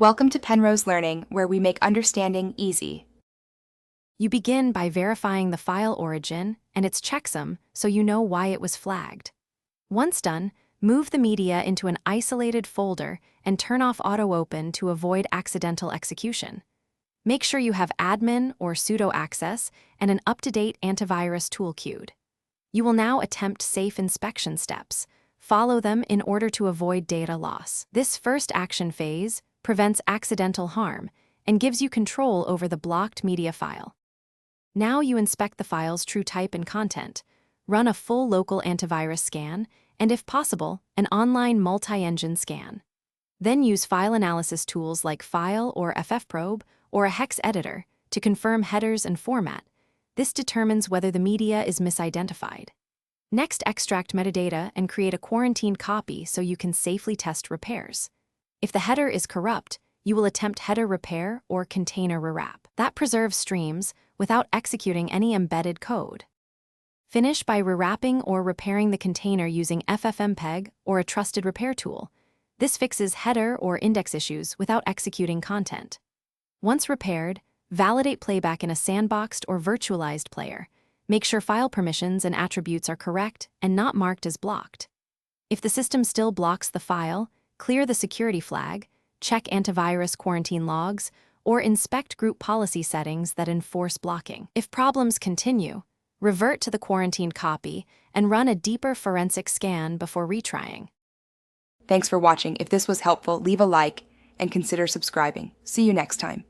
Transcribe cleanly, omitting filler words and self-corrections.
Welcome to Penrose Learning, where we make understanding easy. You begin by verifying the file origin and its checksum so you know why it was flagged. Once done, move the media into an isolated folder and turn off auto-open to avoid accidental execution. Make sure you have admin or sudo access and an up-to-date antivirus tool queued. You will now attempt safe inspection steps. Follow them in order to avoid data loss. This first action phase prevents accidental harm and gives you control over the blocked media file. Now you inspect the file's true type and content, run a full local antivirus scan, and if possible, an online multi-engine scan. Then use file analysis tools like File or FFprobe or a hex editor to confirm headers and format. This determines whether the media is misidentified. Next, extract metadata and create a quarantined copy so you can safely test repairs. If the header is corrupt, you will attempt header repair or container rewrap. That preserves streams without executing any embedded code. Finish by rewrapping or repairing the container using FFmpeg or a trusted repair tool. This fixes header or index issues without executing content. Once repaired, validate playback in a sandboxed or virtualized player. Make sure file permissions and attributes are correct and not marked as blocked. If the system still blocks the file, clear the security flag, check antivirus quarantine logs, or inspect group policy settings that enforce blocking. If problems continue, revert to the quarantined copy and run a deeper forensic scan before retrying. Thanks for watching. If this was helpful, leave a like and consider subscribing. See you next time.